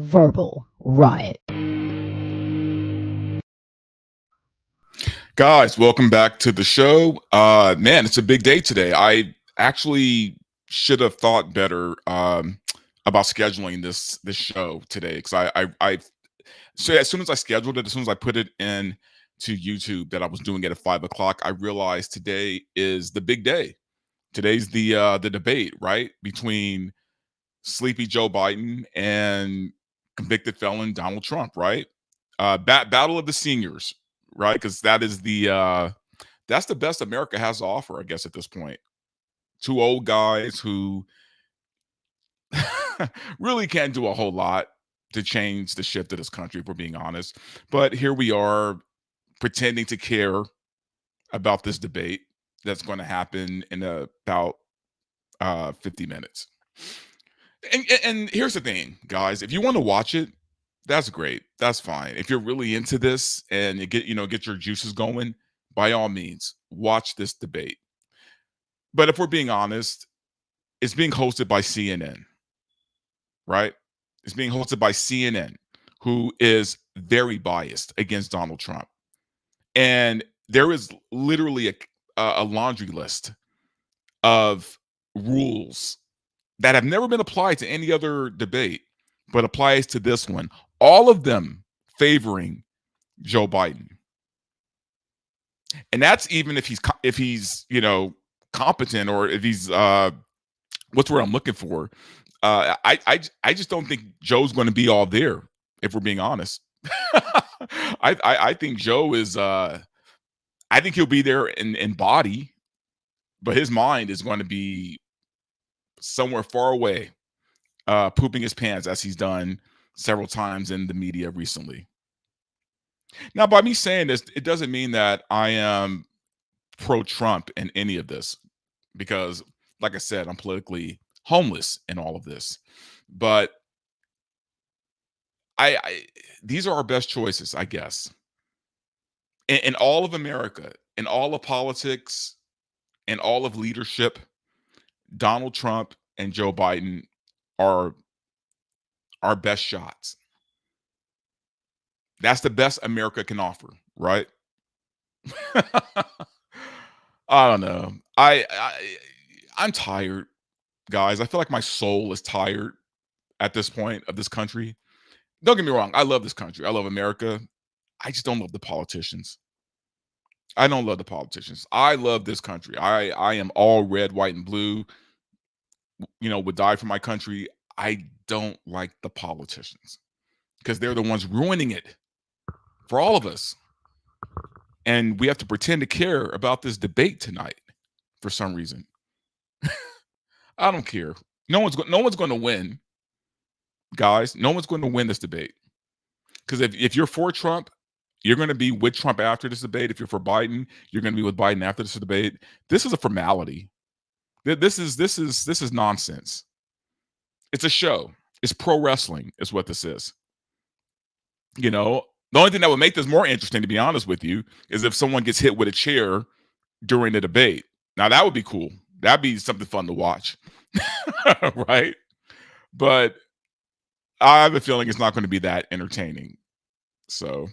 verbal riot. Guys, welcome back to the show. Man, it's a big day today. I actually should have thought better about scheduling this show today because I so as soon as I scheduled it, as soon as I put it in to YouTube that I was doing it at 5 o'clock, I realized today is the big day. Today's the debate, right, between sleepy Joe Biden and convicted felon Donald Trump, right? Battle of the seniors, right? Because that's the best America has to offer, I guess, at this point. Two old guys who really can't do a whole lot to change the shift of this country, if we're being honest. But here we are pretending to care about this debate that's going to happen in about 50 minutes. And here's the thing, guys. If you want to watch it, that's great. That's fine. If you're really into this and you get your juices going, by all means, watch this debate. But if we're being honest, it's being hosted by CNN, right? It's being hosted by CNN, who is very biased against Donald Trump. And there is literally a laundry list of rules that have never been applied to any other debate, but applies to this one. All of them favoring Joe Biden, and that's even if he's competent, or if he's what's the word I'm looking for. I just don't think Joe's going to be all there. If we're being honest, I think Joe is. I think he'll be there in body, but his mind is going to be somewhere far away, pooping his pants as he's done several times in the media recently. Now, by me saying this, it doesn't mean that I am pro-Trump in any of this, because, like I said, I'm politically homeless in all of this. But I these are our best choices, I guess, in all of America, in all of politics, in all of leadership. Donald Trump and Joe Biden are our best shots. That's the best America can offer, right? I don't know. I'm tired, guys. I feel like my soul is tired at this point of this country. Don't get me wrong. I love this country. I love America. I just don't love the politicians. I don't love the politicians. I love this country. I am all red, white, and blue. Would die for my country. I don't like the politicians because they're the ones ruining it for all of us. And we have to pretend to care about this debate tonight for some reason. I don't care. No one's going to win, guys. No one's going to win this debate. Because if you're for Trump, you're going to be with Trump after this debate. If you're for Biden, you're going to be with Biden after this debate. This is a formality. This is nonsense. It's a show. It's pro wrestling, is what this is. The only thing that would make this more interesting, to be honest with you, is if someone gets hit with a chair during the debate. Now that would be cool. That'd be something fun to watch, right? But I have a feeling it's not going to be that entertaining. So,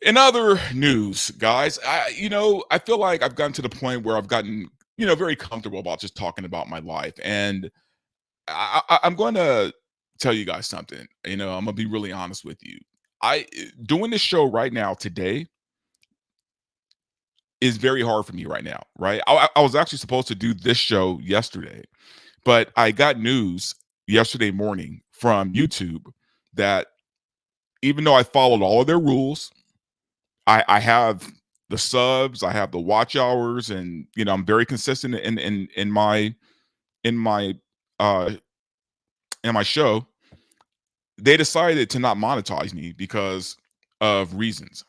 in other news, guys, I feel like I've gotten to the point where I've gotten, very comfortable about just talking about my life. And I'm going to tell you guys something. I'm going to be really honest with you. Doing this show right now today is very hard for me right now, right? I was actually supposed to do this show yesterday, but I got news yesterday morning from YouTube that even though I followed all of their rules, I have the subs, I have the watch hours, and I'm very consistent in my in my uh in my show. They decided to not monetize me because of reasons,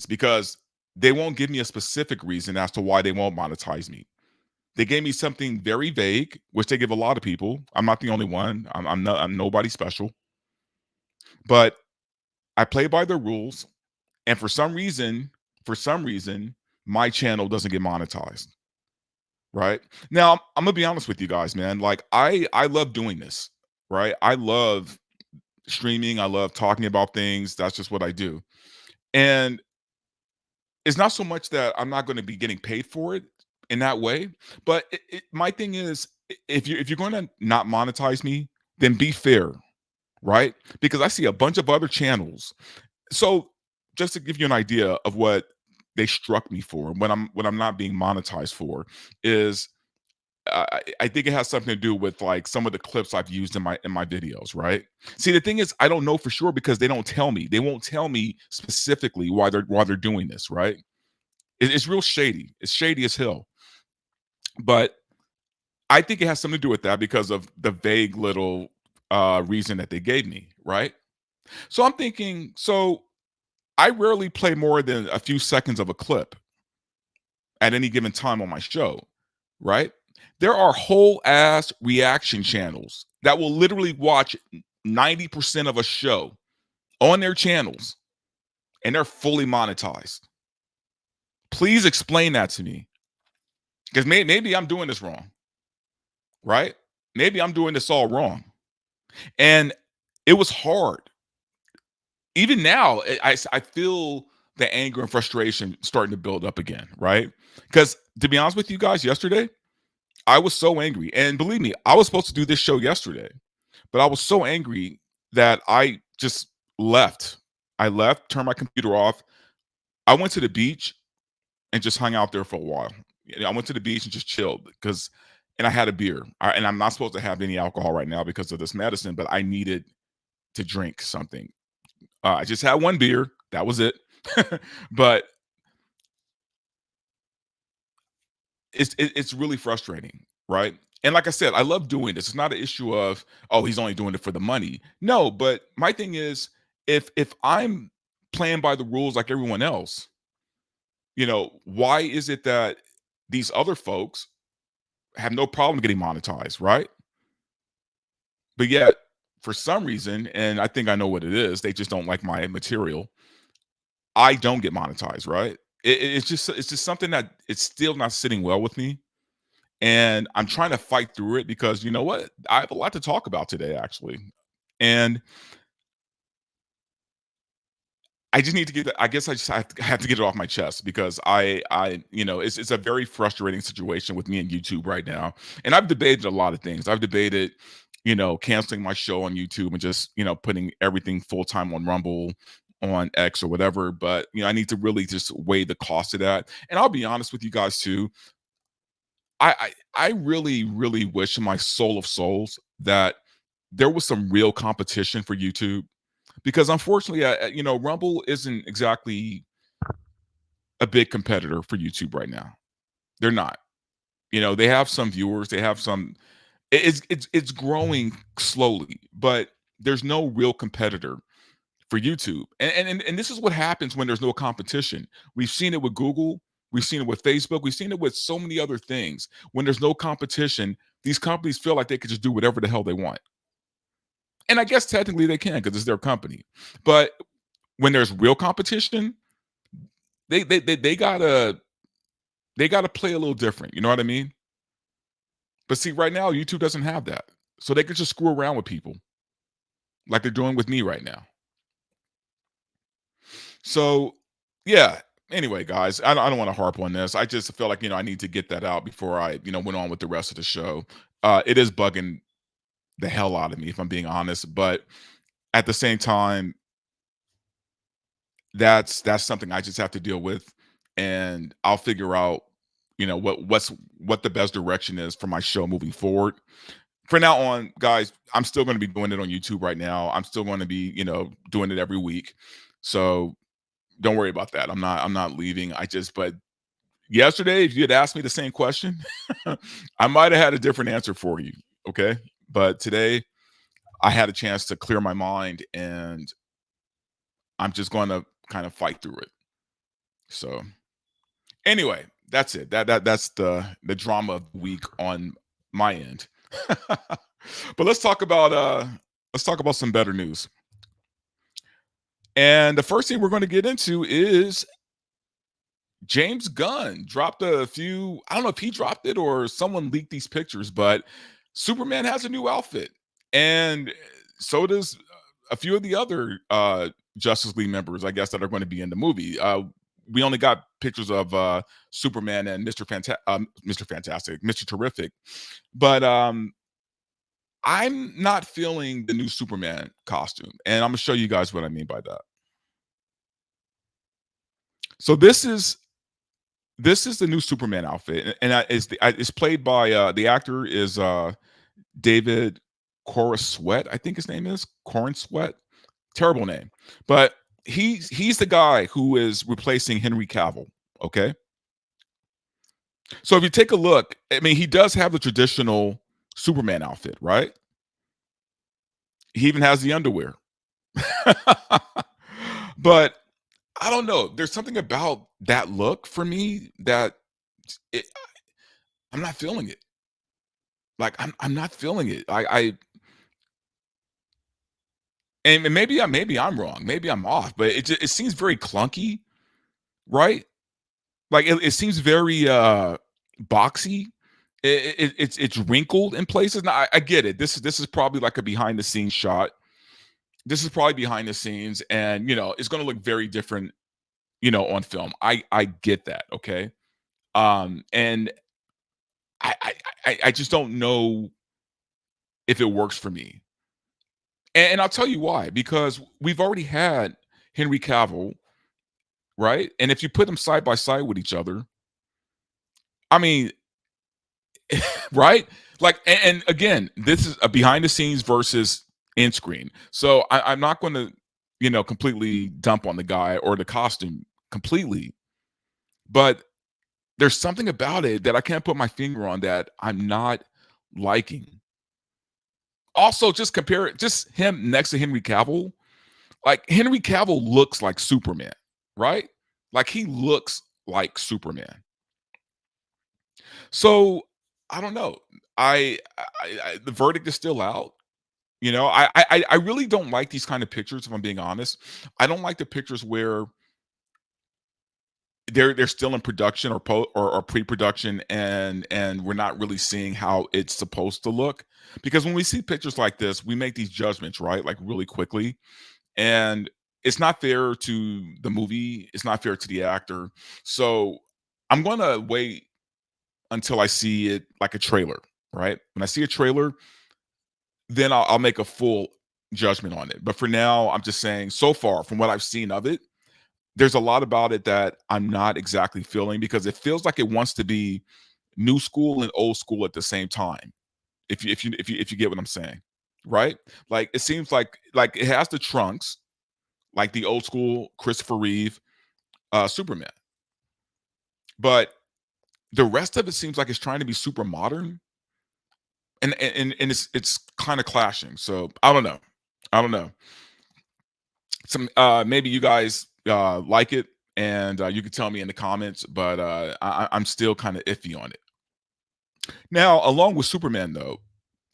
because they won't give me a specific reason as to why they won't monetize me. They gave me something very vague, which they give a lot of people. I'm not the only one. I'm nobody special. But I play by the rules, and for some reason, my channel doesn't get monetized. Right now, I'm gonna be honest with you guys, man. Like I love doing this. right? I love streaming. I love talking about things. That's just what I do. And it's not so much that I'm not going to be getting paid for it in that way, but my thing is, if you're going to not monetize me, then be fair, right? Because I see a bunch of other channels. So just to give you an idea of what they struck me for when I'm not being monetized for is I think it has something to do with like some of the clips I've used in my videos, right? See, the thing is, I don't know for sure because they don't tell me. They won't tell me specifically why they're doing this, right? It's real shady. It's shady as hell. But I think it has something to do with that because of the vague little reason that they gave me, right? So I'm thinking, so I rarely play more than a few seconds of a clip at any given time on my show, right? There are whole ass reaction channels that will literally watch 90% of a show on their channels and they're fully monetized. Please explain that to me because maybe I'm doing this wrong, right? Maybe I'm doing this all wrong. And it was hard. Even now, I feel the anger and frustration starting to build up again, right? Because to be honest with you guys, yesterday, I was so angry. And believe me, I was supposed to do this show yesterday, but I was so angry that I just left. I left, turned my computer off. I went to the beach and just hung out there for a while. I went to the beach and just chilled because, and I had a beer. And I'm not supposed to have any alcohol right now because of this medicine, but I needed to drink something. I just had one beer. That was it. But it's really frustrating, right? And like I said, I love doing this. It's not an issue of, oh, he's only doing it for the money. No, but my thing is, if I'm playing by the rules like everyone else, why is it that these other folks have no problem getting monetized, right? But yet, for some reason, and I think I know what it is, they just don't like my material. I don't get monetized, right? It's just something that it's still not sitting well with me. And I'm trying to fight through it because you know what? I have a lot to talk about today, actually. And I just need to get that. I guess I just have to get it off my chest because it's a very frustrating situation with me and YouTube right now. And I've debated a lot of things. I've debated, canceling my show on YouTube and just, putting everything full time on Rumble, on X or whatever. But I need to really just weigh the cost of that. And I'll be honest with you guys too. I really, really wish in my soul of souls that there was some real competition for YouTube because unfortunately, Rumble isn't exactly a big competitor for YouTube right now. They're not. They have some viewers, they have some. It's growing slowly, but there's no real competitor for YouTube. And this is what happens when there's no competition. We've seen it with Google, we've seen it with Facebook, we've seen it with so many other things. When there's no competition, these companies feel like they could just do whatever the hell they want. And I guess technically they can because it's their company. But when there's real competition, they gotta play a little different. You know what I mean? But see, right now, YouTube doesn't have that. So they can just screw around with people like they're doing with me right now. So, yeah. Anyway, guys, I don't want to harp on this. I just feel like I need to get that out before I went on with the rest of the show. It is bugging the hell out of me, if I'm being honest. But at the same time, that's something I just have to deal with, and I'll figure out what the best direction is for my show moving forward. For now on, guys, I'm still going to be doing it on YouTube right now. I'm still going to be doing it every week. So don't worry about that. I'm not leaving. But yesterday, if you had asked me the same question, I might have had a different answer for you. Okay. But today I had a chance to clear my mind and I'm just going to kind of fight through it. So anyway, that's it. That's the drama of the week on my end. But let's talk about some better news. And the first thing we're going to get into is James Gunn dropped a few. I don't know if he dropped it or someone leaked these pictures, but Superman has a new outfit. and so does a few of the other Justice League members, I guess, that are going to be in the movie. We only got pictures of Superman and Mr. Fantastic, Mr. Terrific, but I'm not feeling the new Superman costume, and I'm gonna show you guys what I mean by that. So this is the new Superman outfit, and it's played by the actor is David Corenswet, I think his name is Corenswet. Terrible name, but he's the guy who is replacing Henry Cavill. Okay, so if you take a look, I mean, he does have the traditional Superman outfit, right? He even has the underwear, but I don't know. There's something about that look for me that it, I'm not feeling it. Like I'm not feeling it. And maybe I'm wrong. Maybe I'm off, but it seems very clunky, right? Like it seems very boxy. It's wrinkled in places. Now I get it. This is probably like a behind the scenes shot. This is probably behind the scenes, and it's going to look very different, on film. I get that. Okay. And I just don't know if it works for me. And I'll tell you why. Because we've already had Henry Cavill, right? And if you put them side by side with each other, I mean, right? Like, and again, this is a behind the scenes versus in screen. So I'm not going to, completely dump on the guy or the costume completely, but there's something about it that I can't put my finger on that I'm not liking. Also, just compare it, just him next to Henry Cavill. Like Henry Cavill looks like Superman, right? Like he looks like Superman. So I don't know. The verdict is still out. I really don't like these kind of pictures. If I'm being honest, I don't like the pictures where they're still in production or pre-production, and we're not really seeing how it's supposed to look. Because when we see pictures like this, we make these judgments, right? Like really quickly, and it's not fair to the movie. It's not fair to the actor. So I'm gonna wait until I see it like a trailer, right? When I see a trailer, then I'll make a full judgment on it. But for now, I'm just saying, so far from what I've seen of it, there's a lot about it that I'm not exactly feeling because it feels like it wants to be new school and old school at the same time. If you get what I'm saying, right? Like it seems like it has the trunks, like the old school Christopher Reeve Superman, but the rest of it seems like it's trying to be super modern, and it's kind of clashing. So I don't know. I don't know. Some maybe you guys like it, and you can tell me in the comments, but I'm still kind of iffy on it. Now, along with Superman, though,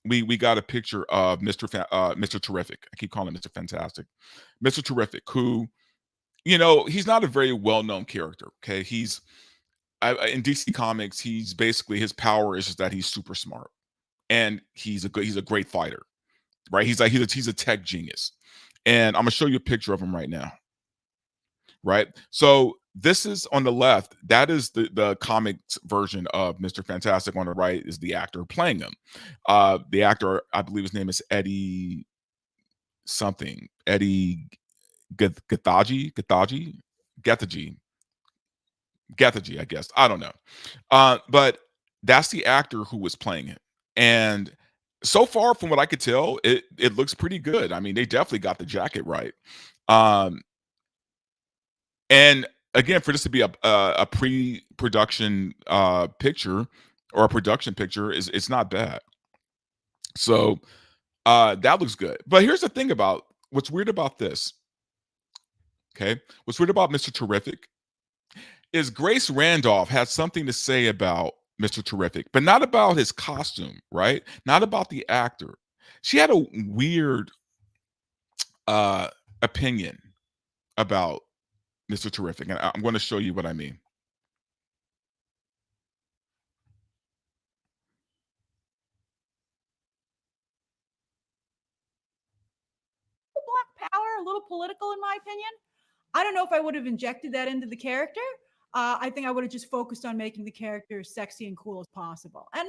we got a picture of Mr. Terrific. I keep calling him Mr. Fantastic, Mr. Terrific, who he's not a very well known character. Okay, in DC Comics, he's basically his power is just that he's super smart and he's a great fighter, right? He's a tech genius, and I'm gonna show you a picture of him right now, right? So this is on the left. That is the comics version of Mr. Fantastic. On the right is the actor playing him. The actor, I believe his name is Eddie something. Eddie Gathaji, I guess. I don't know. But that's the actor who was playing him. And so far, from what I could tell, it looks pretty good. I mean, they definitely got the jacket right. Um, and again, for this to be a pre-production picture or a production picture is it's not bad. So that looks good. But here's the thing about what's weird about this. Okay, what's weird about Mr. Terrific is Grace Randolph had something to say about Mr. Terrific, but not about his costume, right? Not about the actor. She had a weird uh opinion about Mr. Terrific, and I'm going to show you what I mean. a little political, in my opinion. I don't know if I would have injected that into the character. I think I would have just focused on making the character as sexy and cool as possible. And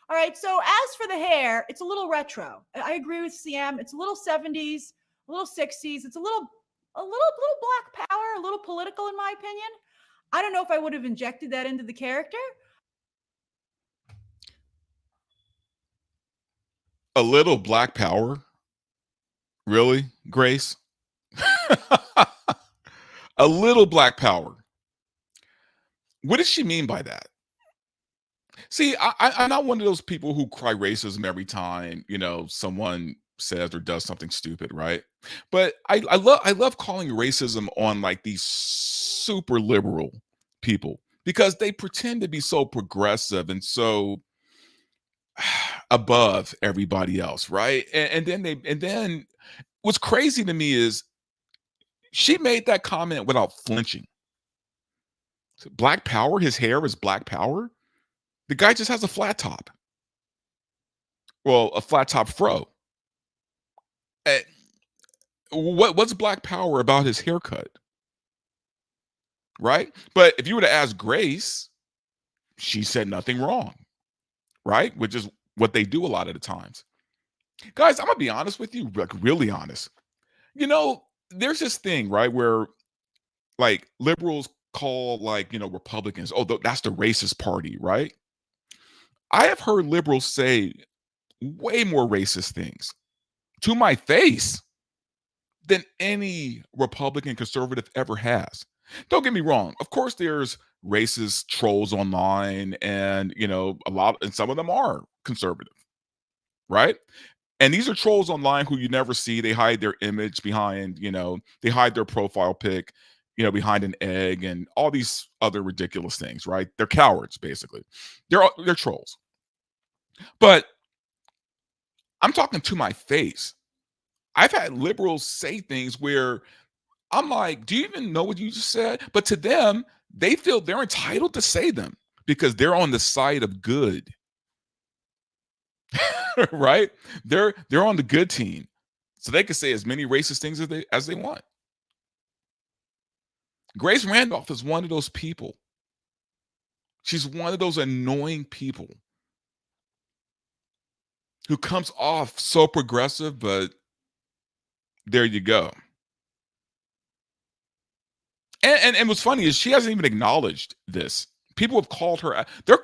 all right, so as for the hair, it's a little retro. I agree with CM. It's a little 70s, a little 60s. It's a little black power, a little political, in my opinion. I don't know if I would have injected that into the character. A little black power? Really, Grace? A little black power. What does she mean by that? See, I'm not one of those people who cry racism every time, someone says or does something stupid, right? But I love calling racism on like these super liberal people because they pretend to be so progressive and so above everybody else, right? And then what's crazy to me is she made that comment without flinching. Black power, his hair is black power. The guy just has a flat top. Well, a flat top fro. Eh, what's black power about his haircut, right? But if you were to ask Grace, she said nothing wrong, right? Which is what they do a lot of the times. Guys, I'm gonna be honest with you, like really honest. There's this thing, right, where like liberals call like Republicans, oh, that's the racist party, right? I have heard liberals say way more racist things to my face than any Republican conservative ever has. Don't get me wrong. Of course, there's racist trolls online, and and some of them are conservative, right? And these are trolls online who you never see. They hide their image behind, they hide their profile pic, behind an egg and all these other ridiculous things, right? They're cowards, basically. They're trolls. But I'm talking to my face. I've had liberals say things where I'm like, do you even know what you just said? But to them, they feel they're entitled to say them because they're on the side of good. Right? They're on the good team. So they can say as many racist things as they want. Grace Randolph is one of those people. She's one of those annoying people who comes off so progressive, but there you go. And what's funny is she hasn't even acknowledged this. People have called her. They're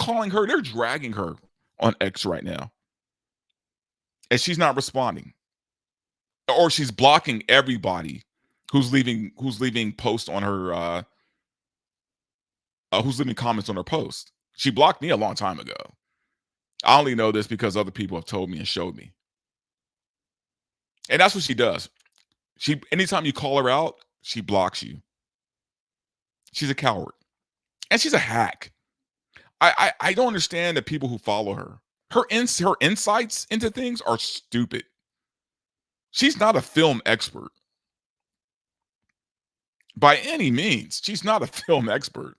dragging her on X right now. And she's not responding. Or she's blocking everybody who's leaving posts on her who's leaving comments on her post. She blocked me a long time ago. I only know this because other people have told me and showed me. And that's what she does. Anytime you call her out, she blocks you. She's a coward. And she's a hack. I don't understand the people who follow her. Her insights into things are stupid. She's not a film expert. By any means, she's not a film expert.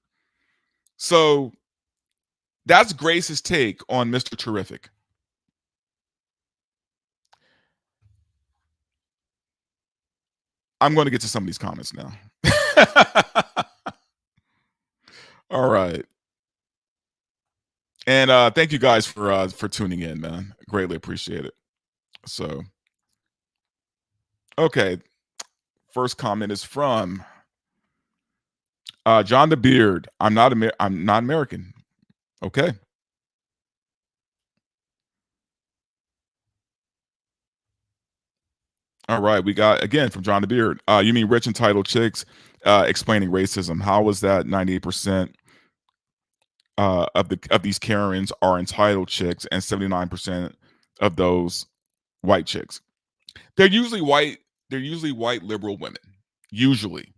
So that's Grace's take on Mr. Terrific. I'm going to get to some of these comments now. All right. And thank you guys for tuning in, man. Greatly appreciate it. So, okay. First comment is from John the Beard. I'm not American. Okay. All right. We got again from John the Beard. You mean rich entitled chicks explaining racism? How was that 98% of these Karens are entitled chicks and 79% of those white chicks? They're usually white. They're usually white liberal women. Usually.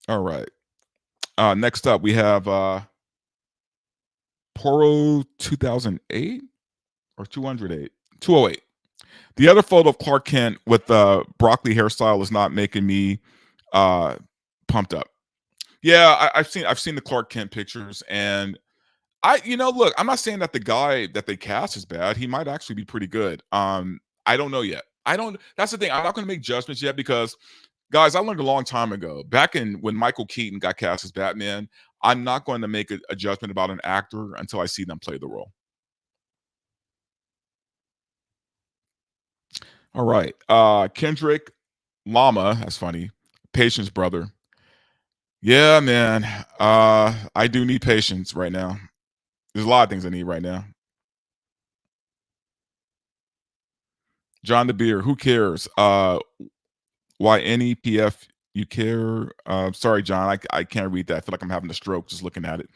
All right. Next up, we have Poro 2008 or 208. 208. The other photo of Clark Kent with the broccoli hairstyle is not making me pumped up. Yeah, I've seen the Clark Kent pictures, and Look, I'm not saying that the guy that they cast is bad. He might actually be pretty good. I don't know yet. I don't. That's the thing. I'm not going to make judgments yet because, guys, I learned a long time ago, back in when Michael Keaton got cast as Batman. I'm not going to make a judgment about an actor until I see them play the role. All right. Kendrick Llama. That's funny. Patience, brother. Yeah, man. I do need patience right now. There's a lot of things I need right now. John the Beer, who cares? Why NEPF you care? Sorry, John, I can't read that. I feel like I'm having a stroke just looking at it.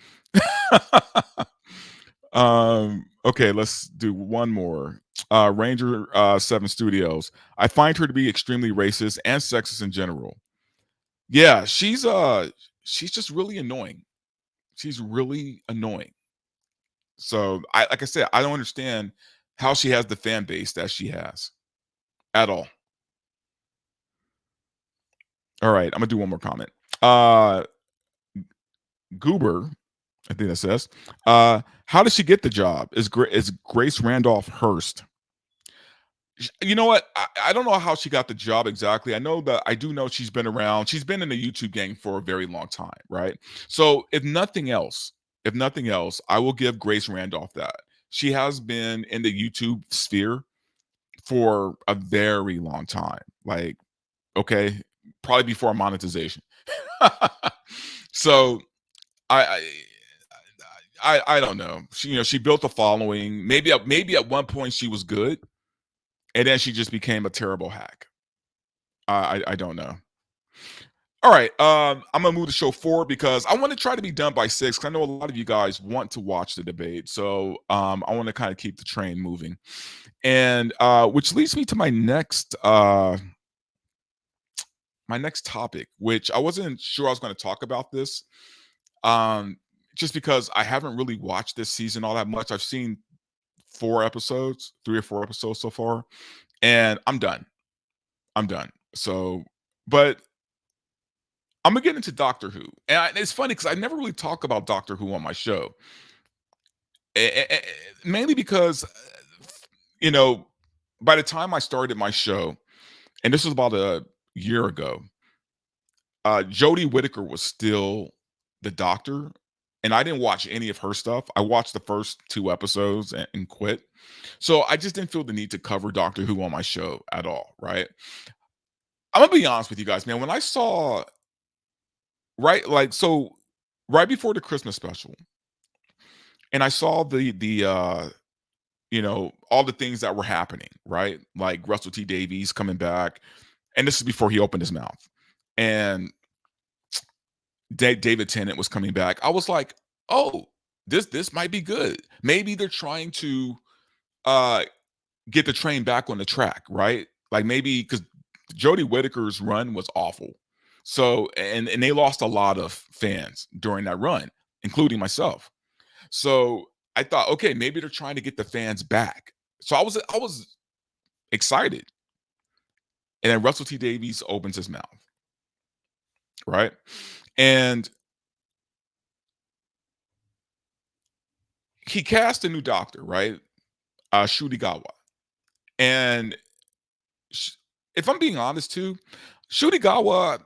Okay, let's do one more. Ranger 7 Studios. I find her to be extremely racist and sexist in general. Yeah, she's just really annoying. She's really annoying. So like I said, I don't understand how she has the fan base that she has at all. All right, I'm gonna do one more comment. Goober, I think that says, how did she get the job? Is Grace Randolph Hearst? You know what? I don't know how she got the job exactly. I do know she's been around. She's been in the YouTube game for a very long time, right? So if nothing else, I will give Grace Randolph that. She has been in the YouTube sphere for a very long time. Like, okay, probably before monetization. So I, I don't know. She built a following. Maybe at one point she was good, and then she just became a terrible hack. I don't know. All right, I'm gonna move the show forward because I want to try to be done by 6. Because I know a lot of you guys want to watch the debate, so I want to kind of keep the train moving, and which leads me to my next topic, which I wasn't sure I was going to talk about this, um, just because I haven't really watched this season all that much. I've seen 3 or 4 episodes so far, and I'm done. I'm done. So, but I'm gonna get into Doctor Who, and it's funny because I never really talk about Doctor Who on my show, mainly because you know by the time I started my show, and this was about a year ago, Jodie Whittaker was still the Doctor, and I didn't watch any of her stuff. I watched the first 2 episodes and quit. So I just didn't feel the need to cover Doctor Who on my show at all, right? I'm gonna be honest with you guys, man. When I saw right before the Christmas special, and I saw all the things that were happening, right? Like Russell T Davies coming back, and this is before he opened his mouth, and David Tennant was coming back. I was like, oh, this might be good. Maybe they're trying to uh get the train back on the track, right? Like maybe because Jodie Whittaker's run was awful. So and they lost a lot of fans during that run, including myself. So I thought, okay, maybe they're trying to get the fans back. So I was excited. And then Russell T Davies opens his mouth, right? And he cast a new doctor, right? Shuti Gawa. And sh- if I'm being honest too, Shuti Gawa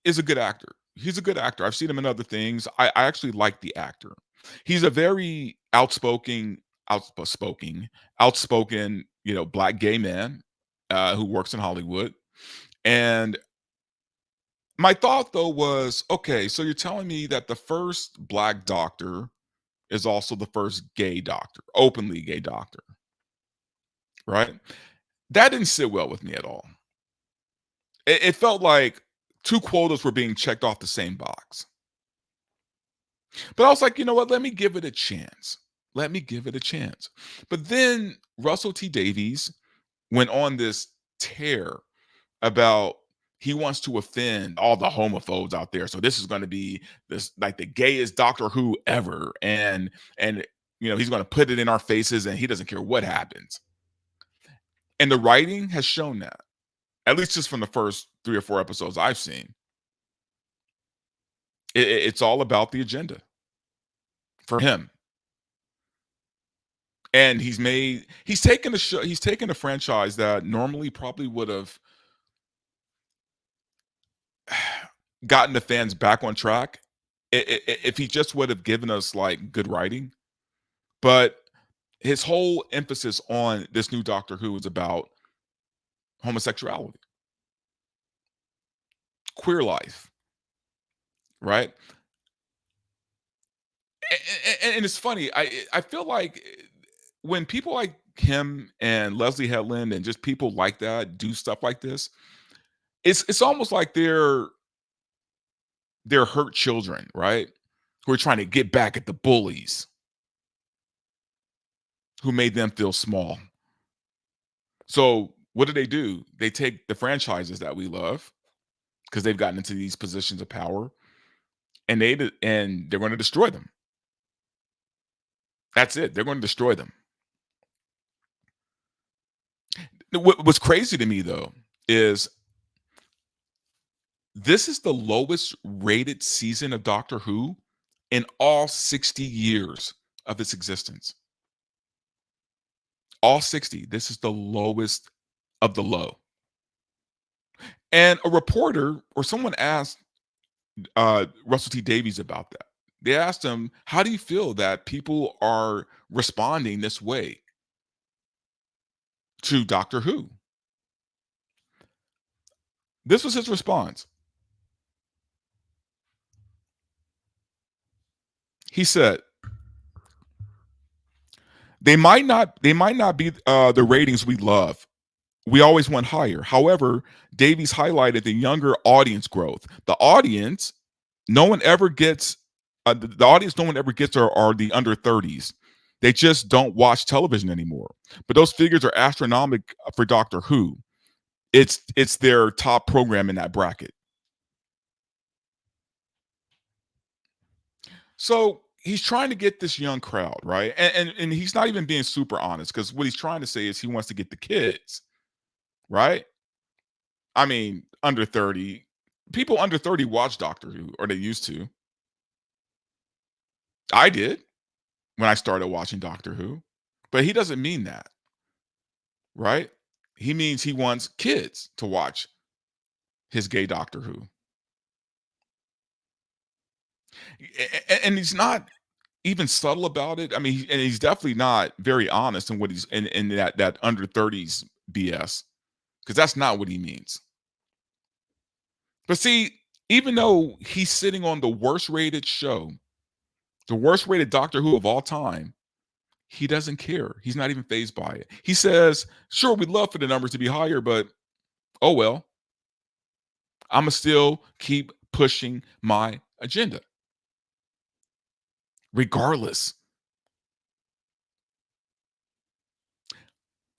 is a good actor. He's a good actor. I've seen him in other things. I actually like the actor. He's a very outspoken, black gay man who works in Hollywood. And my thought though was, okay, so you're telling me that the first black doctor is also the first gay doctor, openly gay doctor, right? That didn't sit well with me at all. It felt like 2 quotas were being checked off the same box. But I was like, you know what? Let me give it a chance. Let me give it a chance. But then Russell T Davies went on this tear about he wants to offend all the homophobes out there. So this is going to be this like the gayest Doctor Who ever, and he's going to put it in our faces, and he doesn't care what happens. And the writing has shown that, at least just from the first 3 or 4 episodes I've seen. It's all about the agenda for him. And he's taken a franchise that normally probably would have gotten the fans back on track if he just would have given us like good writing. But his whole emphasis on this new Doctor Who is about homosexuality, queer life, right? And it's funny. I feel like when people like him and Leslie Headland and just people like that do stuff like this, it's almost like they're hurt children, right? Who are trying to get back at the bullies who made them feel small. So what do? They take the franchises that we love because they've gotten into these positions of power, and they're going to destroy them. That's it. They're going to destroy them. What's crazy to me though is this is the lowest rated season of Doctor Who in all 60 years of its existence. All 60. This is the lowest of the low. And a reporter or someone asked Russell T Davies about that. They asked him, "How do you feel that people are responding this way to Doctor Who?" This was his response. He said, They might not be the ratings we love. We always want higher. However, Davies highlighted the younger audience growth. The audience no one ever gets the audience no one ever gets are the under 30s. They just don't watch television anymore. But those figures are astronomical for Doctor Who. It's their top program in that bracket. So he's trying to get this young crowd, right? And he's not even being super honest because what he's trying to say is he wants to get the kids, right? I mean, under 30. People under 30 watch Doctor Who, or they used to. I did when I started watching Doctor Who. But he doesn't mean that, right? He means he wants kids to watch his gay Doctor Who. And he's not even subtle about it. I mean, and he's definitely not very honest in what he's in that under 30s BS, because that's not what he means. But see, even though he's sitting on the worst rated show, the worst rated Doctor Who of all time, he doesn't care. He's not even fazed by it. He says, sure, we'd love for the numbers to be higher, but oh well. I'ma still keep pushing my agenda. Regardless.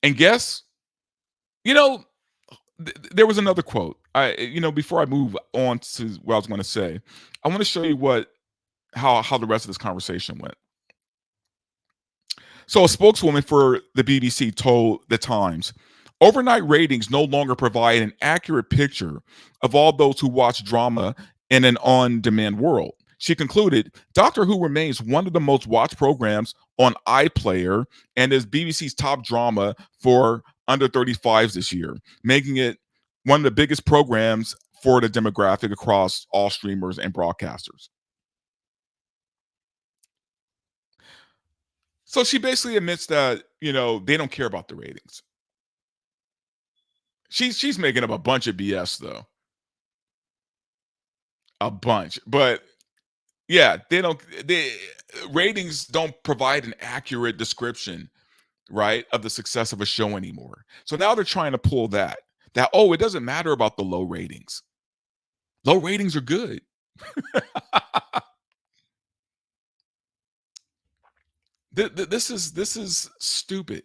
And guess, you know, there was another quote. Before I move on to what I was going to say, I want to show you how the rest of this conversation went. So a spokeswoman for the BBC told the Times, overnight ratings no longer provide an accurate picture of all those who watch drama in an on-demand world. She concluded, Doctor Who remains one of the most watched programs on iPlayer and is BBC's top drama for under 35s this year, making it one of the biggest programs for the demographic across all streamers and broadcasters. So she basically admits that, they don't care about the ratings. She's making up a bunch of BS though. A bunch. But yeah, they ratings don't provide an accurate description, right, of the success of a show anymore. So now they're trying to pull that it doesn't matter about the low ratings. Low ratings are good. This is stupid.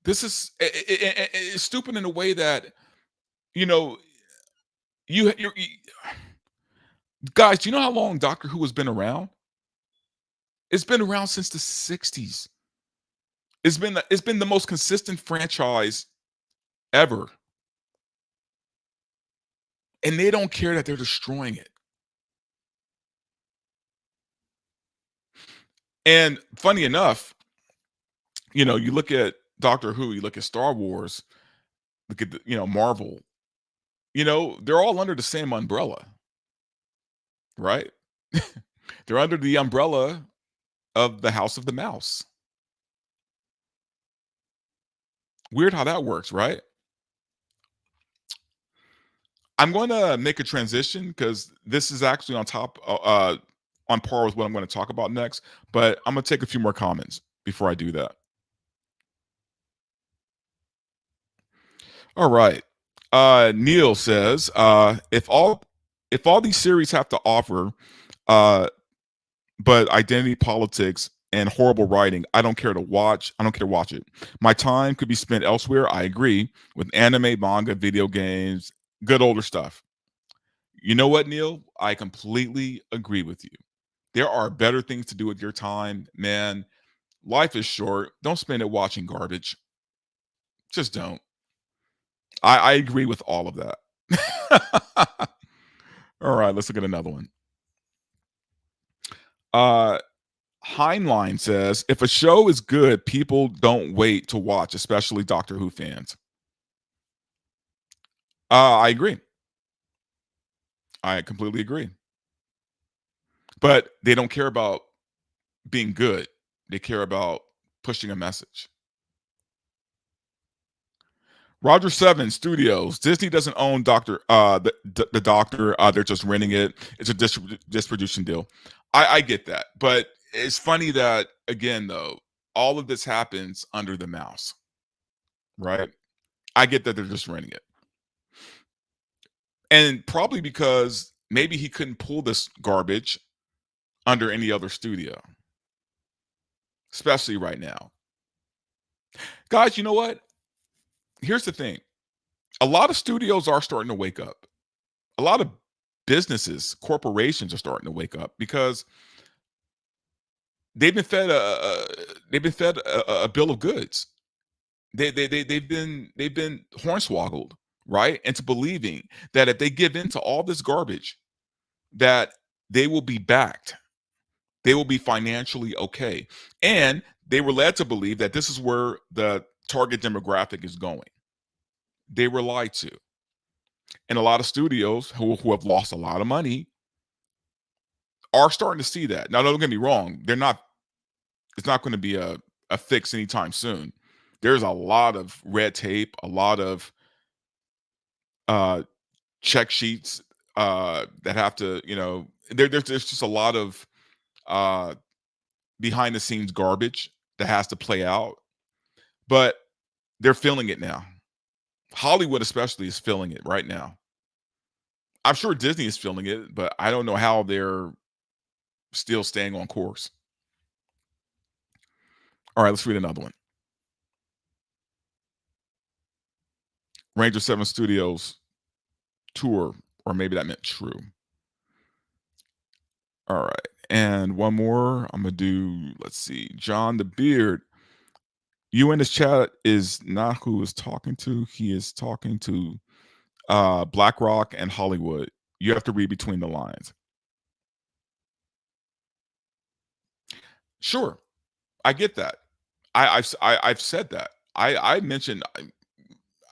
This is it's stupid in a way that you know you guys. Do you know how long Doctor Who has been around? It's been around since the 60s. It's been the most consistent franchise ever, and they don't care that they're destroying it. And funny enough, You look at Doctor Who, you look at Star Wars, look at Marvel. They're all under the same umbrella, right? They're under the umbrella of the House of the Mouse. Weird how that works, right? I'm going to make a transition because this is actually on par with what I'm going to talk about next. But I'm going to take a few more comments before I do that. All right. Neil says, if all these series have to offer, uh, but identity politics and horrible writing, I don't care to watch. I don't care to watch it. My time could be spent elsewhere. I agree with anime, manga, video games, good older stuff. You know what, Neil? I completely agree with you. There are better things to do with your time, man. Life is short. Don't spend it watching garbage. Just don't. I agree with all of that. All right, let's look at another one. Uh Heinlein says, if a show is good, people don't wait to watch, especially Doctor Who fans. I agree. I completely agree. But they don't care about being good. They care about pushing a message. Roger Seven Studios. Disney doesn't own the Doctor. They're just renting it. It's a distribution deal. I get that, but it's funny that again though, all of this happens under the mouse, right? I get that they're just renting it, and probably because maybe he couldn't pull this garbage under any other studio, especially right now. Guys, you know what? Here's the thing: a lot of studios are starting to wake up. A lot of businesses, corporations are starting to wake up because they've been fed a bill of goods. They've been hornswoggled, right, into believing that if they give in to all this garbage, that they will be backed, they will be financially okay, and they were led to believe that this is where the target demographic is going. They were lied to, and a lot of studios who have lost a lot of money are starting to see that. Now, don't get me wrong; they're not. It's not going to be a fix anytime soon. There's a lot of red tape, a lot of uh, check sheets that have to, there's just a lot of uh, behind the scenes garbage that has to play out. But they're feeling it now. Hollywood, especially, is feeling it right now. I'm sure Disney is feeling it, but I don't know how they're still staying on course. All right, let's read another one. Ranger 7 Studios tour, or maybe that meant true. All right. And one more. I'm going to do, let's see, John the Beard. You in this chat is not who is talking to. He is talking to BlackRock and Hollywood. You have to read between the lines. Sure. I get that. I've said that. I mentioned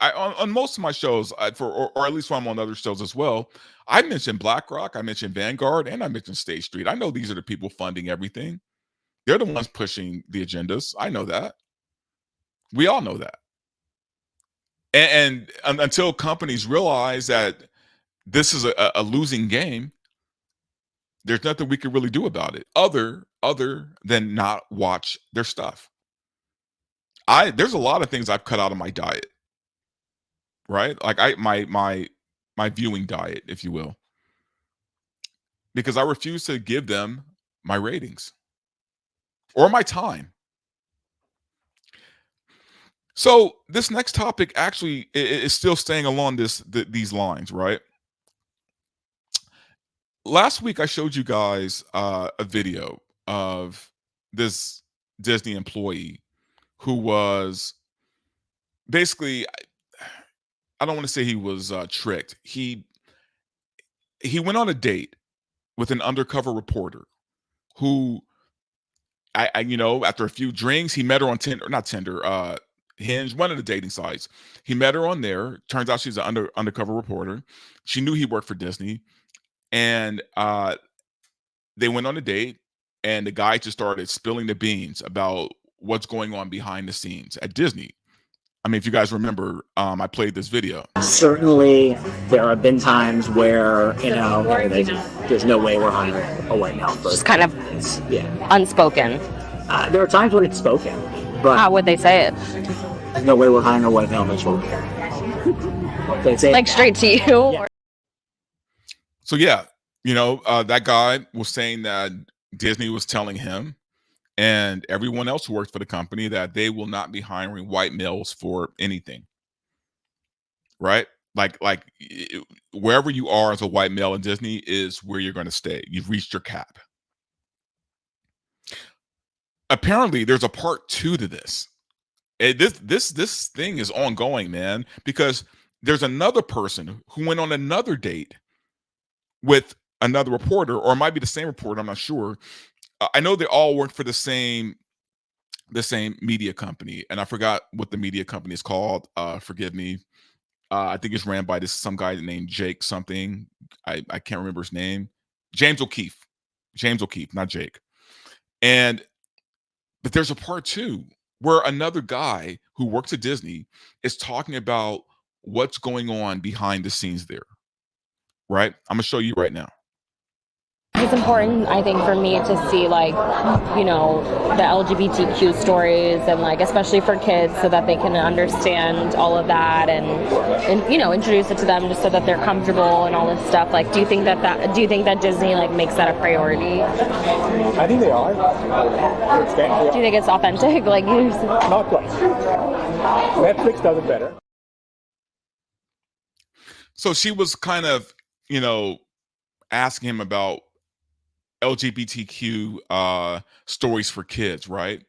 on most of my shows or at least when I'm on other shows as well. I mentioned BlackRock, I mentioned Vanguard, and I mentioned State Street. I know these are the people funding everything. They're the ones pushing the agendas. I know that. We all know that. And until companies realize that this is a losing game, there's nothing we can really do about it other than not watch their stuff. There's a lot of things I've cut out of my diet, right? Like my viewing diet, if you will, because I refuse to give them my ratings or my time. So this next topic actually is still staying along these lines, right? Last week I showed you guys a video of this Disney employee who was basically, I don't want to say he was tricked. He went on a date with an undercover reporter who after a few drinks, he met her on Tinder, not Tinder, Hinge, one of the dating sites. He met her on there. Turns out she's an undercover reporter. She knew he worked for Disney, and they went on a date, and the guy just started spilling the beans about what's going on behind the scenes at Disney. I mean, if you guys remember, I played this video. Certainly, there have been times where, there's no way we're hiring a white male person. Just kind of unspoken. There are times when it's spoken, but How would they say it? there's no way we're hiring a white male person. They say Like straight to you? Yeah. So yeah, that guy was saying that Disney was telling him and everyone else who works for the company that they will not be hiring white males for anything. Right? Wherever you are as a white male in Disney is where you're going to stay. You've reached your cap. Apparently, there's a part 2 to this. This thing is ongoing, man, because there's another person who went on another date with another reporter, or it might be the same reporter. I'm not sure. I know they all work for the same media company, and I forgot what the media company is called. Forgive me. I think it's ran by some guy named Jake something. I can't remember his name. James O'Keefe, not Jake. But there's a part 2 where another guy who works at Disney is talking about what's going on behind the scenes there. Right? I'm gonna show you right now. It's important, I think, for me to see, the LGBTQ stories and, especially for kids so that they can understand all of that and introduce it to them just so that they're comfortable and all this stuff. Do you think that Disney, makes that a priority? I think they are. Do you think it's authentic? Not quite. Netflix does it better. So she was kind of, asking him about LGBTQ stories for kids, right?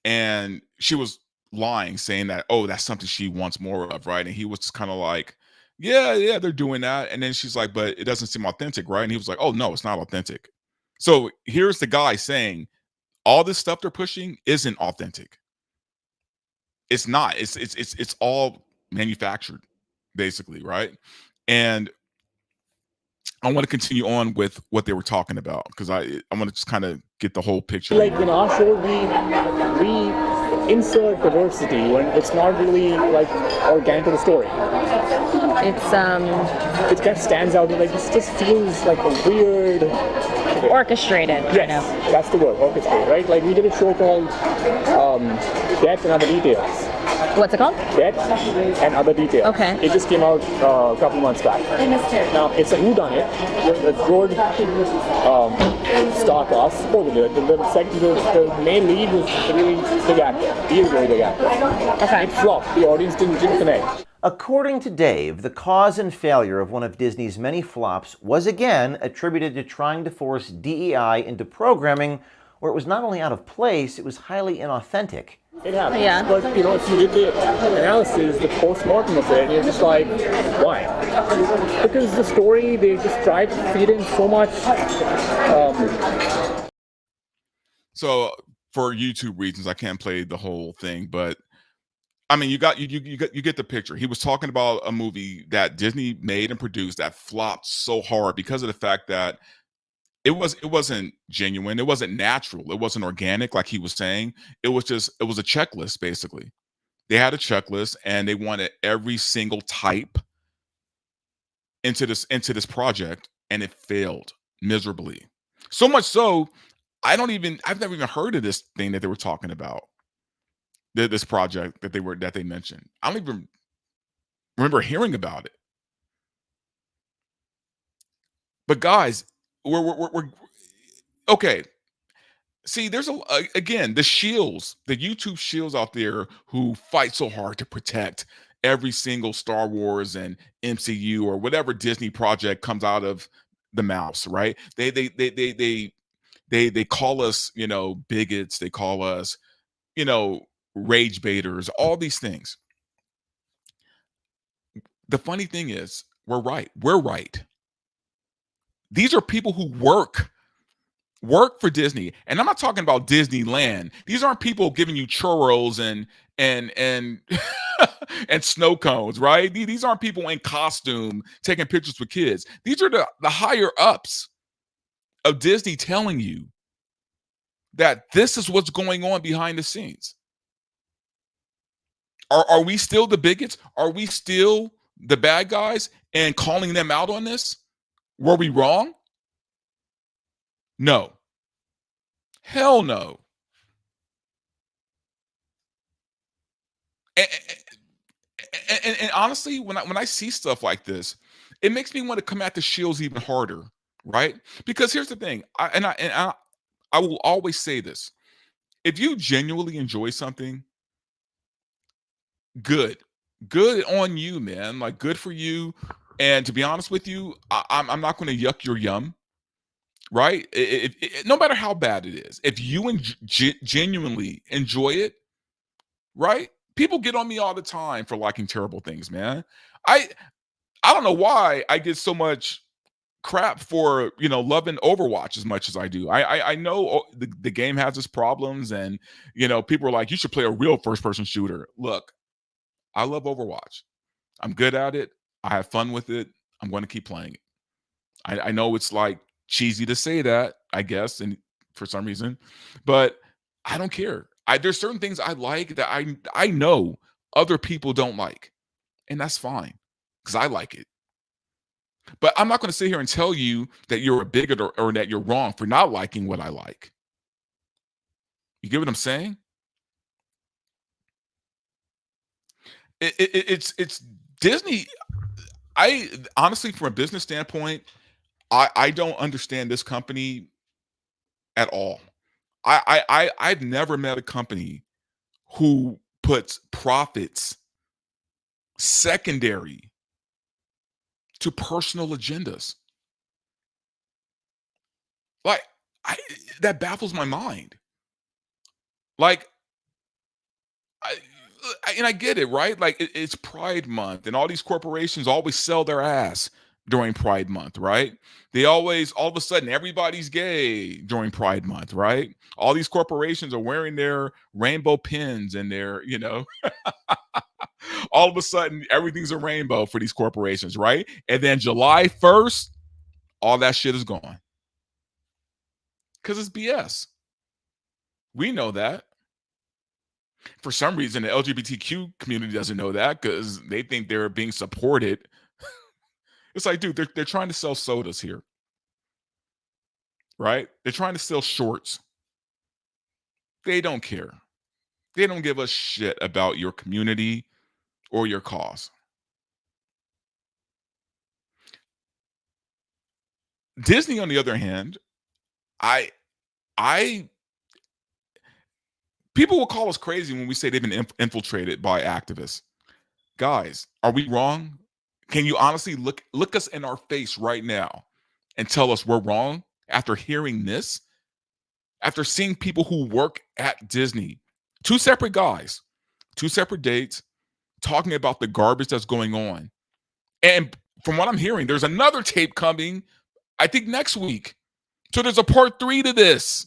And she was lying, saying that, oh, that's something she wants more of, right? And he was just kind of like, yeah, they're doing that. And then she's like, but it doesn't seem authentic, right? And he was like, oh, no, it's not authentic. So here's the guy saying all this stuff they're pushing isn't authentic. It's not. It's all manufactured, basically, right? And I want to continue on with what they were talking about because I want to just kind of get the whole picture. In our show, we insert diversity when it's not really organic to the story. It kind of stands out. It just feels like a weird. Orchestrated. Yes, that's the word, orchestrated, right? We did a show called Death and Other Details. What's it called? Death and Other Details. Okay. It just came out a couple months back. Now, it's a whodunit. George Starcross, the main lead was a really big actor. He is a really big actor. Okay. It flopped. The audience didn't connect. According to Dave, the cause and failure of one of Disney's many flops was again attributed to trying to force DEI into programming where it was not only out of place, it was highly inauthentic. It happens. Yeah. But, if you did the analysis, the post-mortem of it, you're just like, why? Because the story, they just tried to feed in so much. So, for YouTube reasons, I can't play the whole thing, but I mean, you get the picture. He was talking about a movie that Disney made and produced that flopped so hard because of the fact that it wasn't genuine, it wasn't natural, it wasn't organic, like he was saying. It was a checklist, basically. They had a checklist and they wanted every single type into this project, and it failed miserably. So much so, I've never even heard of this thing that they were talking about. This project that they mentioned. I don't even remember hearing about it. But guys, we're okay. See, there's again the shields, the YouTube shields out there who fight so hard to protect every single Star Wars and MCU or whatever Disney project comes out of the mouse, right? They call us, bigots. They call us, rage baiters, all these things. The funny thing is, we're right. These are people who work Work for Disney. And I'm not talking about Disneyland. These aren't people giving you churros and and snow cones, right? These aren't people in costume taking pictures with kids. These are the higher ups of Disney telling you that this is what's going on behind the scenes. Are we still the bigots? Are we still the bad guys and calling them out on this? Were we wrong? No. Hell no. And honestly, when I see stuff like this, it makes me want to come at the shills even harder, right? Because here's the thing, I will always say this: if you genuinely enjoy something, good on you, man. Like, good for you. And to be honest with you, I'm not going to yuck your yum, right? No matter how bad it is, if you genuinely enjoy it, right? People get on me all the time for liking terrible things, man. I don't know why I get so much crap for loving Overwatch as much as I do. I know the game has its problems, and people are like, you should play a real first person shooter. Look, I love Overwatch. I'm good at it. I have fun with it. I'm going to keep playing it. I know it's like cheesy to say that, I guess, and for some reason, but I don't care. There's certain things I like that I know other people don't like, and that's fine because I like it. But I'm not going to sit here and tell you that you're a bigot or that you're wrong for not liking what I like. You get what I'm saying? It's Disney. I honestly, from a business standpoint, I don't understand this company at all. I've never met a company who puts profits secondary to personal agendas. Like, that baffles my mind. Like, and I get it, right? Like, it's Pride Month, and all these corporations always sell their ass during Pride Month, right? They always, all of a sudden, everybody's gay during Pride Month, right? All these corporations are wearing their rainbow pins and their, all of a sudden, everything's a rainbow for these corporations, right? And then July 1st, all that shit is gone. Because it's BS. We know that. For some reason, the LGBTQ community doesn't know that because they think they're being supported. It's like, dude, they're trying to sell sodas here, right? They're trying to sell shorts. They don't care. They don't give a shit about your community or your cause. Disney, on the other hand, people will call us crazy when we say they've been infiltrated by activists. Guys, are we wrong? Can you honestly look us in our face right now and tell us we're wrong after hearing this? After seeing people who work at Disney, two separate guys, two separate dates, talking about the garbage that's going on. And from what I'm hearing, there's another tape coming, I think next week. So there's a part 3 to this.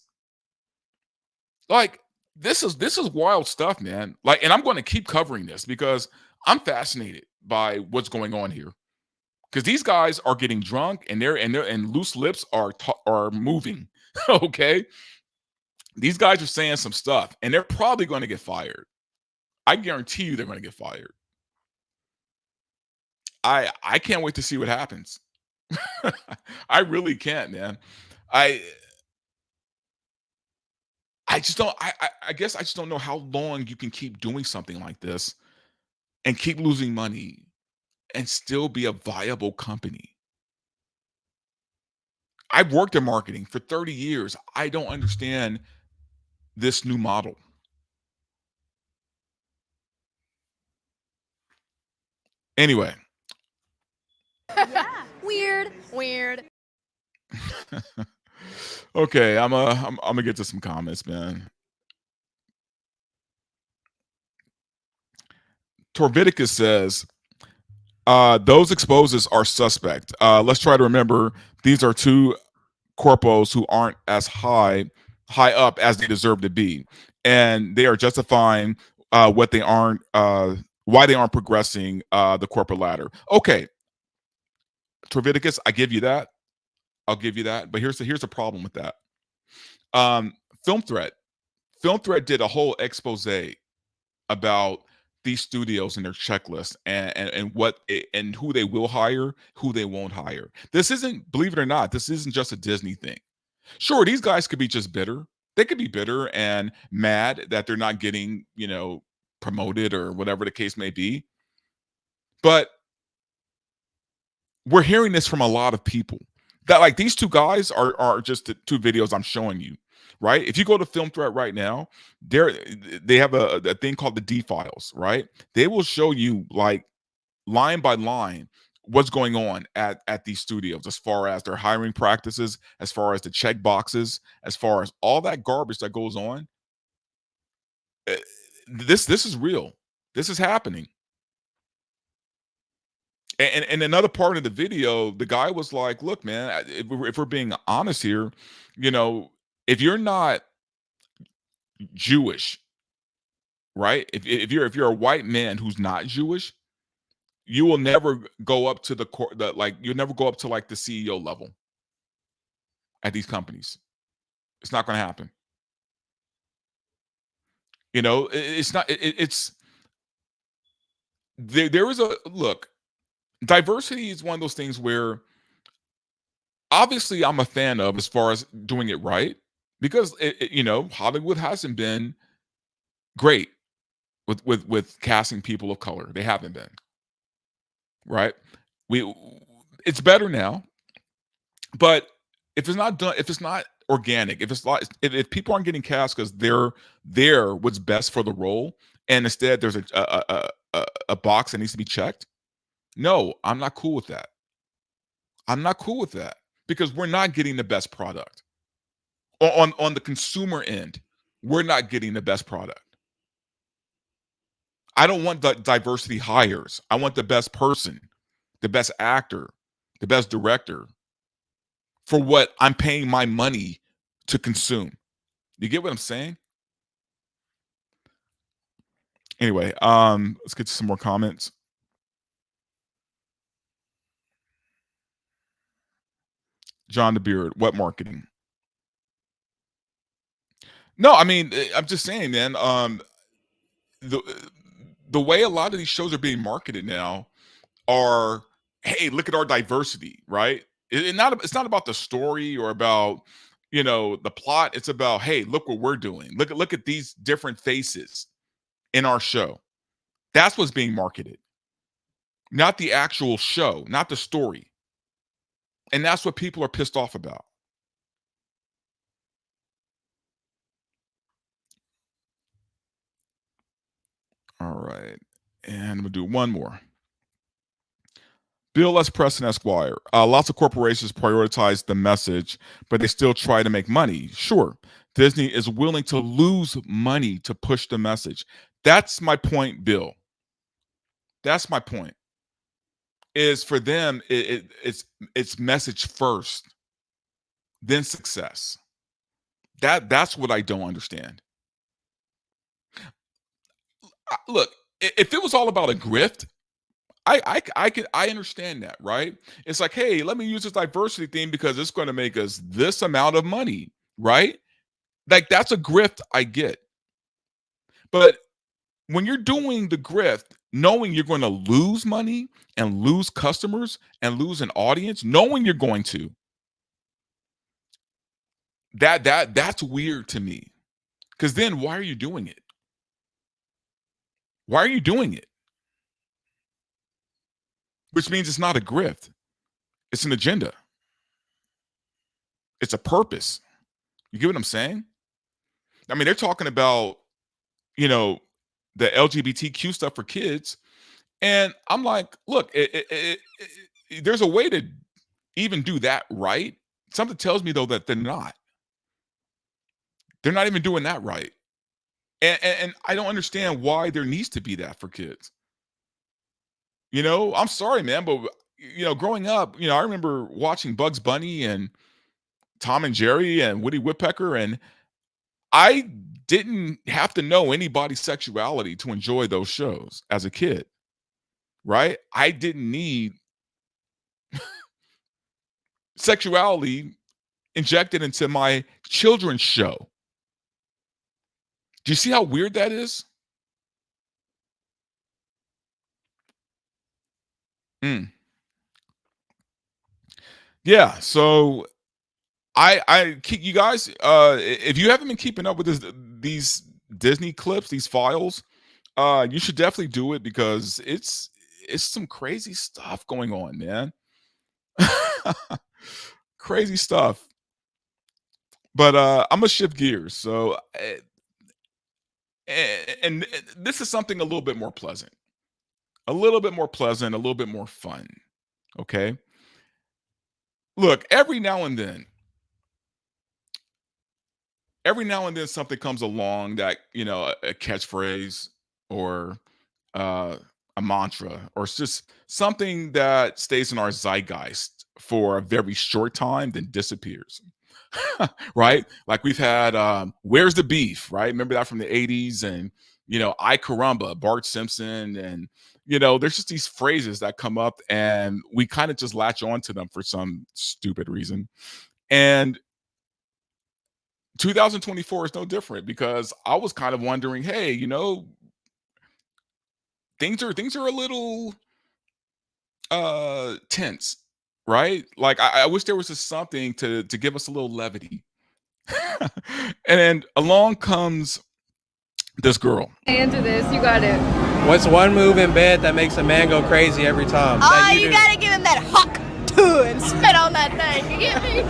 Like, this is wild stuff, man. Like, and I'm going to keep covering this because I'm fascinated by what's going on here. Because these guys are getting drunk and loose lips are moving. Okay, these guys are saying some stuff, and they're probably going to get fired. I guarantee you, they're going to get fired. I can't wait to see what happens. I really can't, man. I just don't. I guess I just don't know how long you can keep doing something like this and keep losing money and still be a viable company. I've worked in marketing for 30 years. I don't understand this new model. Anyway. Weird. Okay, I'm gonna get to some comments, man. Torvidicus says, those exposes are suspect. Let's try to remember these are two corpos who aren't as high up as they deserve to be, and they are justifying what they aren't why they aren't progressing the corporate ladder. Okay, Treviticus, I give you that. I'll give you that. But here's the problem with that. Um, Film Threat. Film Threat did a whole expose about these studios and their checklist and what and who they will hire, who they won't hire. This isn't, believe it or not, this isn't just a Disney thing. Sure, these guys could be just bitter. They could be bitter and mad that they're not getting, promoted or whatever the case may be. But we're hearing this from a lot of people that like these two guys are just the two videos I'm showing you, right? If you go to Film Threat right now, they have a thing called the D files, right? They will show you like line by line what's going on at these studios as far as their hiring practices, as far as the check boxes, as far as all that garbage that goes on. This is real. This is happening. And another part of the video, the guy was like, "Look, man, if we're being honest here, if you're not Jewish, right? If you're a white man who's not Jewish, you will never go up to you'll never go up to like the CEO level at these companies. It's not going to happen. It's not. It's there is a look. Diversity is one of those things where obviously I'm a fan of as far as doing it right because Hollywood hasn't been great with casting people of color. They haven't been, right? It's better now, but if it's not done, if it's not organic, if people aren't getting cast because they're what's best for the role, and instead there's a box that needs to be checked, no, I'm not cool with that. I'm not cool with that because we're not getting the best product. On the consumer end, we're not getting the best product. I don't want the diversity hires. I want the best person, the best actor, the best director for what I'm paying my money to consume. You get what I'm saying? Anyway, let's get to some more comments. John the Beard, what marketing? No, I mean, I'm just saying, man. The way a lot of these shows are being marketed now are, hey, look at our diversity, right? It's not about the story or about the plot. It's about, hey, look what we're doing. Look at these different faces in our show. That's what's being marketed, not the actual show, not the story. And that's what people are pissed off about. All right. And we'll do one more. Bill S. Preston Esquire. Lots of corporations prioritize the message, but they still try to make money. Sure, Disney is willing to lose money to push the message. That's my point, Bill. That's my point. Is for them, it's message first, then success. That's what I don't understand. Look, if it was all about a grift, I understand that, right? It's like, hey, let me use this diversity theme because it's going to make us this amount of money, right? Like that's a grift I get. But when you're doing the grift, knowing you're going to lose money and lose customers and lose an audience, knowing you're going to, that's weird to me. Because then why are you doing it? Why are you doing it? Which means it's not a grift. It's an agenda. It's a purpose. You get what I'm saying? I mean, they're talking about, the LGBTQ stuff for kids. And I'm like, look, there's a way to even do that right. Something tells me, though, that they're not. They're not even doing that right. And I don't understand why there needs to be that for kids. I'm sorry, man, but, growing up, I remember watching Bugs Bunny and Tom and Jerry and Woody Woodpecker, and I didn't have to know anybody's sexuality to enjoy those shows as a kid, right? I didn't need sexuality injected into my children's show. Do you see how weird that is? Mm. Yeah, so I keep you guys, if you haven't been keeping up with these Disney clips, these files, you should definitely do it because it's some crazy stuff going on, man. Crazy stuff. But I'm gonna shift gears. So and this is something a little bit more pleasant. A little bit more pleasant, a little bit more fun. Okay? Look, every now and then something comes along that, a catchphrase or uh, a mantra, or it's just something that stays in our zeitgeist for a very short time, then disappears. Right? Like we've had Where's the Beef, right? Remember that from the 80s, and I Caramba, Bart Simpson, and there's just these phrases that come up and we kind of just latch on to them for some stupid reason. And 2024 is no different, because I was kind of wondering, hey, things are a little tense, right? Like I wish there was just something to give us a little levity. And then along comes this girl. Answer this. You got it. What's one move in bed that makes a man go crazy every time? Oh, That you do? gotta give him that Hawk Tuah and spit on that thing. You get me?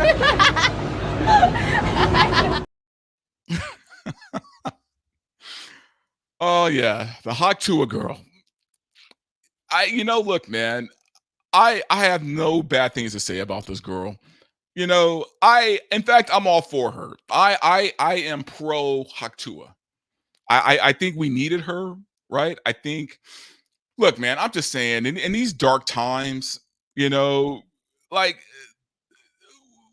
Oh yeah, the Hawk Tuah girl. Look, man, I have no bad things to say about this girl. In fact, I'm all for her. I am pro Hawk Tuah. I think we needed her, right? I think, look, man, I'm just saying, in these dark times, like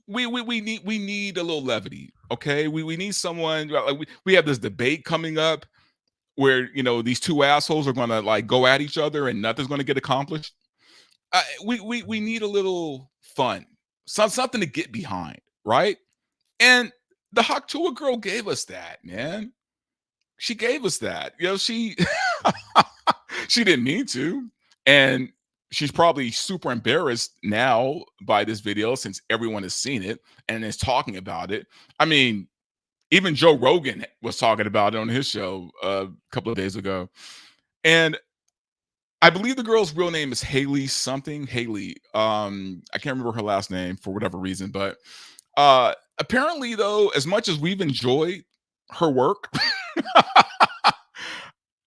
we need a little levity, okay? We need someone, like we have this debate coming up where these two assholes are gonna like go at each other and nothing's gonna get accomplished. We need a little fun, something to get behind, right? And the Hawk Tuah girl gave us that, man. She gave us that. She she didn't need to, and she's probably super embarrassed now by this video since everyone has seen it and is talking about it. I mean, even Joe Rogan was talking about it on his show a couple of days ago. And I believe the girl's real name is Haley something. Haley. I can't remember her last name for whatever reason, but apparently, though, as much as we've enjoyed her work,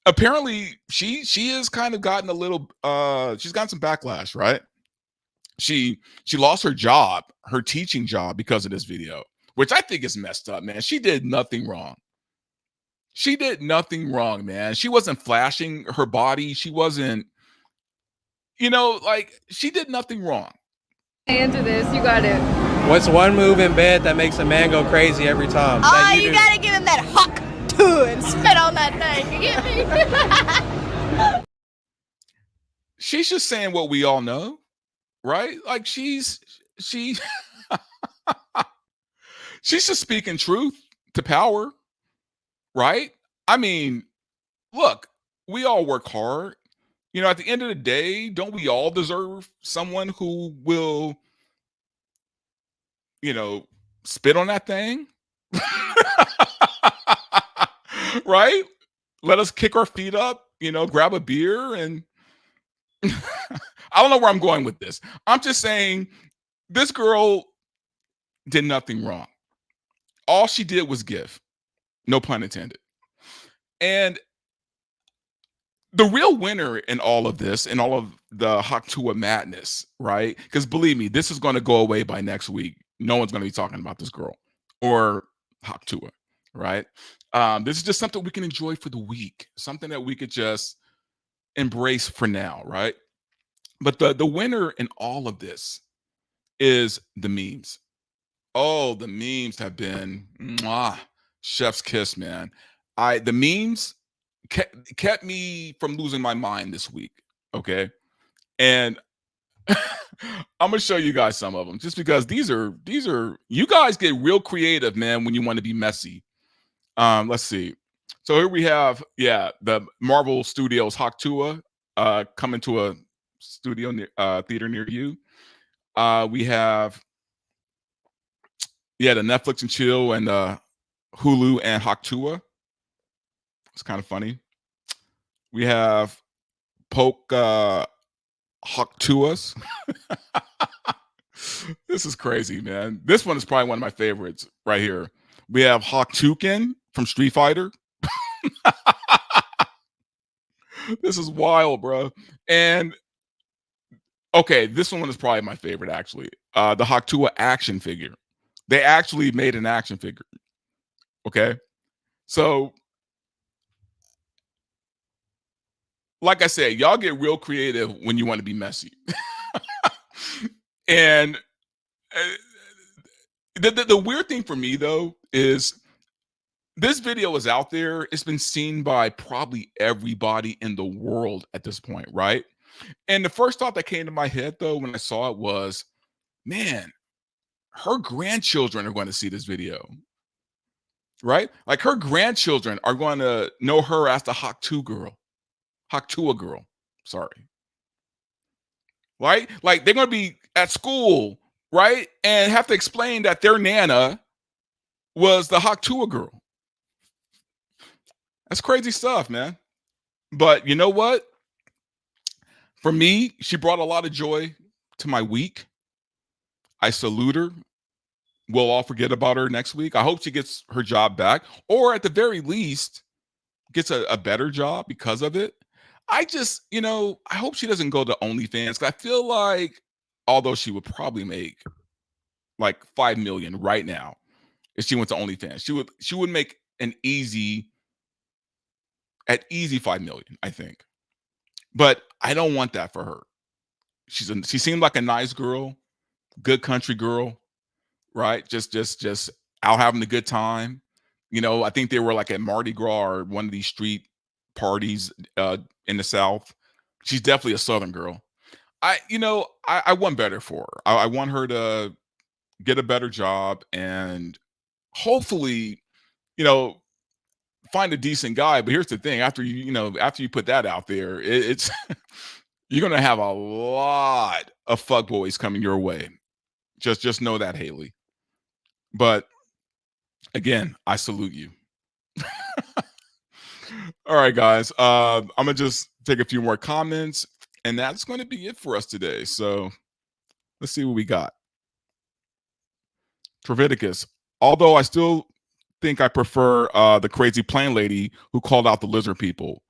apparently she has kind of gotten a little she's gotten some backlash, right? She lost her job, her teaching job, because of this video, which I think is messed up, man. She did nothing wrong. She did nothing wrong, man. She wasn't flashing her body. She wasn't, like, she did nothing wrong. Answer this. You got it. What's one move in bed that makes a man go crazy every time? Oh, That you do? gotta give him that Hawk Tuah and spit on that thing. You get me? She's just saying what we all know, right? Like she she's just speaking truth to power, right? I mean, look, we all work hard. At the end of the day, don't we all deserve someone who will, spit on that thing? Right? Let us kick our feet up, grab a beer, and I don't know where I'm going with this. I'm just saying this girl did nothing wrong. All she did was give. No pun intended. And the real winner in all of this, in all of the Hawk Tuah madness, right? Because believe me, this is going to go away by next week. No one's going to be talking about this girl or Hawk Tuah, right? This is just something we can enjoy for the week, something that we could just embrace for now, right? But the winner in all of this is the memes. Oh, the memes have been mwah, chef's kiss, man. The memes kept me from losing my mind this week. Okay, and I'm gonna show you guys some of them, just because these are you guys get real creative, man, when you want to be messy. Let's see. So here we have, the Marvel Studios Hawk Tuah coming to a studio theater near you. We have, the Netflix and chill and Hulu and Hawk Tuah. It's kind of funny. We have Poke Hawk Tuahs. This is crazy, man. This one is probably one of my favorites right here. We have Hawk Tukin from Street Fighter. This is wild, bro. And okay, this one is probably my favorite, actually. The Hawk Tuah action figure. They actually made an action figure. Okay. So, like I said, y'all get real creative when you want to be messy. And the weird thing for me, though, is this video is out there. It's been seen by probably everybody in the world at this point, right? And the first thought that came to my head, though, when I saw it was, man, her grandchildren are going to see this video, right? Like, her grandchildren are going to know her as the Hawk Tuah girl. Sorry. Right? Like, they're going to be at school, right? And have to explain that their Nana was the Hawk Tuah girl. That's crazy stuff, man. But you know what? For me, she brought a lot of joy to my week. I salute her. We'll all forget about her next week. I hope she gets her job back, or at the very least, gets a better job because of it. I just, I hope she doesn't go to OnlyFans, because I feel like, although she would probably make like 5 million right now if she went to OnlyFans, she would make an easy 5 million, I think. But I don't want that for her. She seemed like a nice girl, good country girl, right? Just out having a good time. I think they were like at Mardi Gras or one of these street parties in the South. She's definitely a Southern girl. I want better for her. I want her to get a better job and hopefully, find a decent guy. But here's the thing: after you put that out there, it's you're gonna have a lot of fuckboys coming your way. Just know that, Haley. But again, I salute you. All right, guys. I'm gonna just take a few more comments, and that's going to be it for us today. So let's see what we got. Treviticus. Although I still think I prefer the crazy plane lady who called out the lizard people.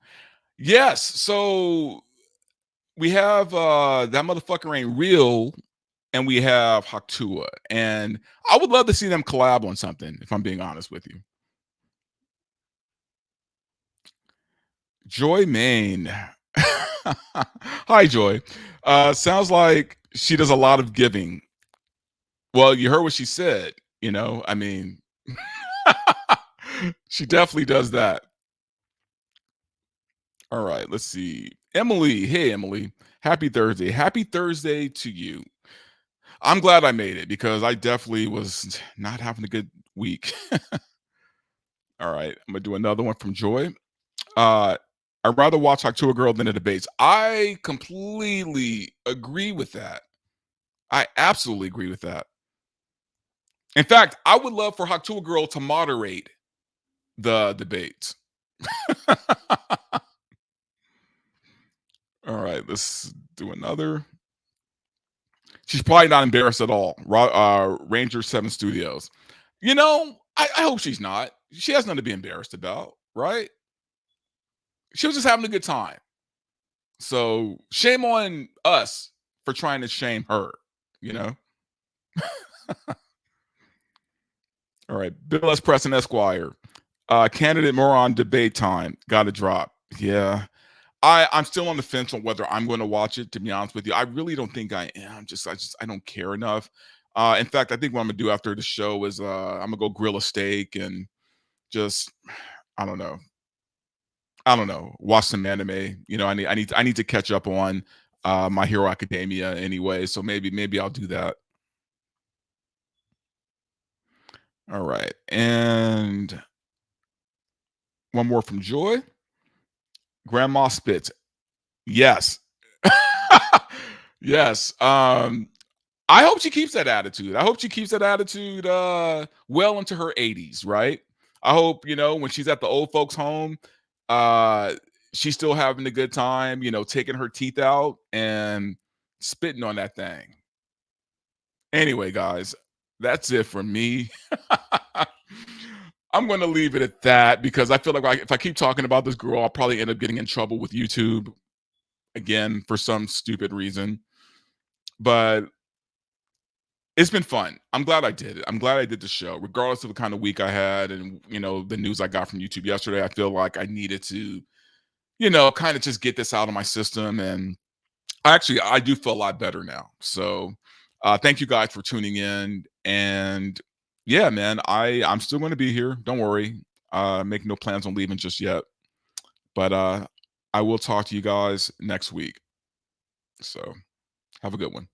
Yes. So we have that motherfucker ain't real, and we have Hawk Tuah, and I would love to see them collab on something, if I'm being honest with you. Joy Main. Hi, Joy. Sounds like she does a lot of giving. Well, you heard what she said, I mean, she definitely does that. All right, let's see. Emily. Hey, Emily. Happy Thursday. Happy Thursday to you. I'm glad I made it, because I definitely was not having a good week. All right, I'm going to do another one from Joy. I'd rather watch Hawk Tuah Girl than the debates. I completely agree with that. I absolutely agree with that. In fact, I would love for Hawk Tuah Girl to moderate the debates. All right, let's do another. She's probably not embarrassed at all. Ranger 7 Studios. I hope she's not. She has nothing to be embarrassed about, right? She was just having a good time. So shame on us for trying to shame her, All right. Bill S. Preston Esquire. Candidate moron debate time. Gotta drop. Yeah. I'm still on the fence on whether I'm going to watch it, to be honest with you. I really don't think I am. I don't care enough. In fact, I think what I'm gonna do after the show is I'm gonna go grill a steak and just I don't know. Watch some anime. I need to catch up on My Hero Academia anyway. So maybe I'll do that. All right. And one more from Joy. Grandma spits. Yes. Yes. I hope she keeps that attitude. I hope she keeps that attitude well into her 80s, right? I hope, when she's at the old folks home, uh she's still having a good time, taking her teeth out and spitting on that thing. Anyway, guys, that's it for me. I'm going to leave it at that because I feel like if I keep talking about this girl, I'll probably end up getting in trouble with YouTube again for some stupid reason. But it's been fun. I'm glad I did it. I'm glad I did the show, regardless of the kind of week I had and the news I got from YouTube yesterday. I feel like I needed to, kind of just get this out of my system. And actually, I do feel a lot better now. So thank you guys for tuning in. And yeah, man, I'm still going to be here. Don't worry. Make no plans on leaving just yet. But I will talk to you guys next week. So have a good one.